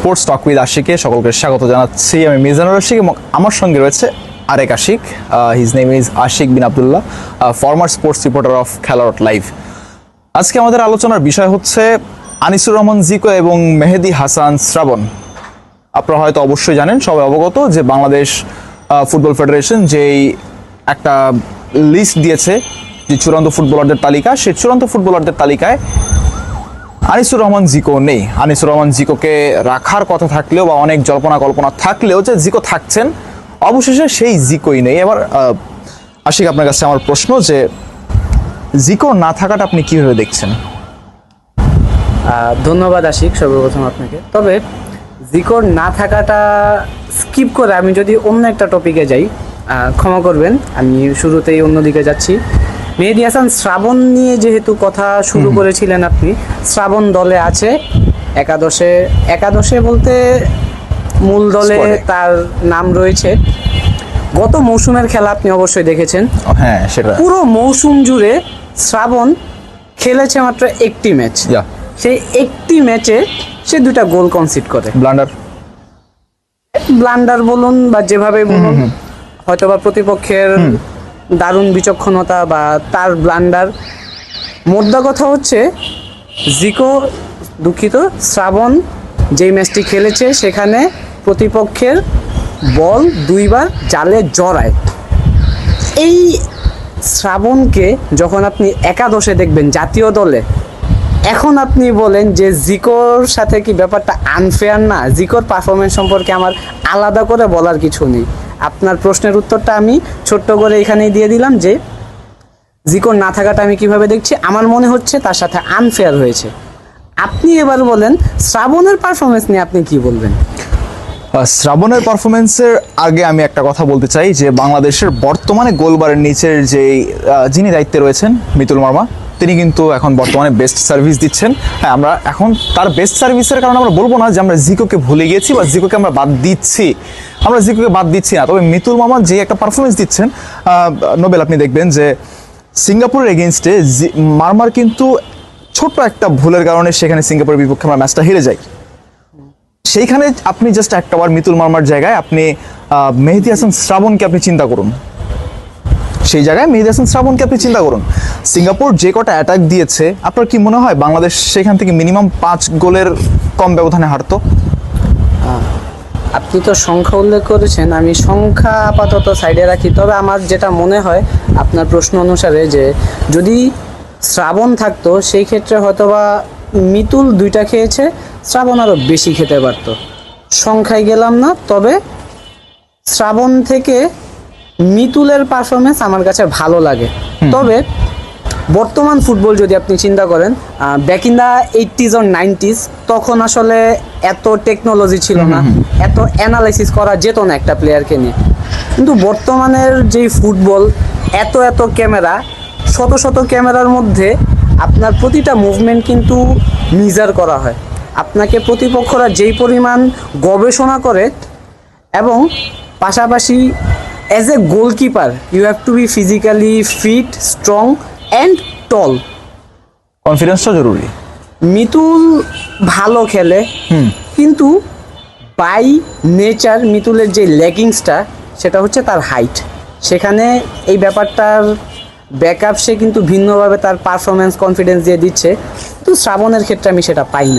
Sports talk with আশিকে সকলকে স্বাগত জানাচ্ছি। আমি মিজানুর আশিক এবং আমার সঙ্গে রয়েছে আরেক Ashiq. His name is Ashiq bin Abdullah, former sports reporter of খেলারট লাইভ। আজকে আমাদের আলোচনার বিষয় হচ্ছে আনিসুর রহমান জিকো এবং মেহেদী হাসান শ্রাবণ। আপনারা হয়তো অবশ্যই জানেন, সবাই অবগত যে বাংলাদেশ ফুটবল ফেডারেশন যেই একটা লিস্ট দিয়েছে যে চূড়ান্ত ফুটবলারদের তালিকা, সেই চূড়ান্ত ফুটবলারদের তালিকায় আনিসুর রহমান জিকো নেই। আনিসুর রহমান জিকোকে রাখার কথা থাকলেও বা অনেক জল্পনা কল্পনা থাকলেও যে জিকো থাকছেন, অবশেষে সেই জিকোই নেই। এবার আশিক, আপনার কাছে আমার প্রশ্ন যে জিকো না থাকাটা আপনি কিভাবে দেখছেন? ধন্যবাদ আশিক সর্বপ্রথম আপনাকে। তবে জিকোর না থাকাটা স্কিপ করে আমি যদি অন্য একটা টপিকে যাই, ক্ষমা করবেন, আমি শুরুতেই অন্যদিকে যাচ্ছি। মেহেদী হাসান শ্রাবণ নিয়ে যেহেতু কথা শুরু করেছিলেন আপনি, শ্রাবণ দলে আছে একাদশে বলতে মূল দলে তার নাম রয়েছে। গত মৌসুমের খেলা আপনি অবশ্যই দেখেছেন। হ্যাঁ, সেটা পুরো মৌসুম জুড়ে শ্রাবণ খেলেছে মাত্র একটি ম্যাচ। সেই একটি ম্যাচে সে 2টা গোল কনসিড করে। ব্লান্ডার বলুন বা যেভাবে বলুন, হয়তোবা প্রতিপক্ষের দারুণ বিচক্ষণতা বা তার ব্লান্ডার। মোদ্দা কথা হচ্ছে শ্রাবণ যেই ম্যাচটি খেলেছে সেখানে প্রতিপক্ষের বল 2বার জালে জড়ায়। এই শ্রাবণকে যখন আপনি একাদশে দেখবেন জাতীয় দলে, এখন আপনি বলেন যে জিকোর সাথে কি ব্যাপারটা আনফেয়ার না? জিকোর পারফরমেন্স সম্পর্কে আমার আলাদা করে বলার কিছু নেই। আপনার প্রশ্নের উত্তরটা আমি ছোট্ট করে এখানেই দিয়ে দিলাম যে জিকোর না থাকাটা আমি কিভাবে দেখছি। আমার মনে হচ্ছে তার সাথে আনফেয়ার হয়েছে। আপনি এবার বলেন শ্রাবণের পারফরমেন্স নিয়ে আপনি কি বলবেন? শ্রাবণের পারফরমেন্সের আগে আমি একটা কথা বলতে চাই যে বাংলাদেশের বর্তমানে গোলবারের নিচের যিনি দায়িত্বে রয়েছেন মিতুল মার্মা, তিনি কিন্তু এখন বর্তমানে বেস্ট সার্ভিস দিচ্ছেন। হ্যাঁ, আমরা এখন তার বেস্ট সার্ভিসের কারণে আমরা বলবো না যে আমরা জিকোকে ভুলে গিয়েছি বা জিকোকে আমরা বাদ দিচ্ছি। আমরা জিকোকে বাদ দিচ্ছি না, তবে মিতুল মার্মা যে একটা পারফরমেন্স দিচ্ছেন, নোবেল, আপনি দেখবেন যে সিঙ্গাপুরের এগেনস্টে মার্মার কিন্তু ছোট্ট একটা ভুলের কারণে সেখানে সিঙ্গাপুরের বিপক্ষে আমরা ম্যাচটা হেরে যাই। সেইখানে আপনি জাস্ট একটাবার মিতুল মার্মার জায়গায় আপনি মেহেদী হাসান শ্রাবণকে আপনি চিন্তা করুন। সেই জায়গায় মেহেদী হাসান শ্রাবণকে আপনি চিন্তা করুন। সিঙ্গাপুর যে কটা অ্যাটাক দিয়েছে, আপনার কি মনে হয় বাংলাদেশ সেখান থেকে মিনিমাম 5 গোলের কম ব্যবধানে হারতো? আপনি তো সংখ্যা উল্লেখ করেছেন, আমি সংখ্যা আপাতত সাইডে রাখি। তবে আমার যেটা মনে হয় আপনার প্রশ্ন অনুসারে যে যদি শ্রাবণ থাকতো সেই ক্ষেত্রে হয়তোবা মিতুল 2টা খেয়েছে, শ্রাবণ আরও বেশি খেতে পারতো। সংখ্যায় গেলাম না, তবে শ্রাবণ থেকে মিতুলের পারফরমেন্স আমার কাছে ভালো লাগে। তবে বর্তমান ফুটবল যদি আপনি চিন্তা করেন, back in the 80s or 90s, তখন আসলে এত টেকনোলজি ছিল না, এত অ্যানালাইসিস করা যেত না একটা প্লেয়ারকে নিয়ে। কিন্তু বর্তমানের যেই ফুটবল, এত ক্যামেরা, শত ক্যামেরার মধ্যে আপনার প্রতিটা মুভমেন্ট কিন্তু মেজার করা হয়। আপনাকে প্রতিপক্ষরা যেই পরিমাণ গবেষণা করে, এবং পাশাপাশি as a goalkeeper you have to be physically fit, strong and tall. কনফিডেন্সটা জরুরি। মিতুল ভালো খেলে, কিন্তু বাই নেচার মিতুলের যে লেগিংসটা, সেটা হচ্ছে তার হাইট। সেখানে এই ব্যাপারটার ব্যাকআপ সে কিন্তু ভিন্নভাবে তার পারফরমেন্স কনফিডেন্স দিয়ে দিচ্ছে, কিন্তু শ্রাবণের ক্ষেত্রে আমি সেটা পাই না।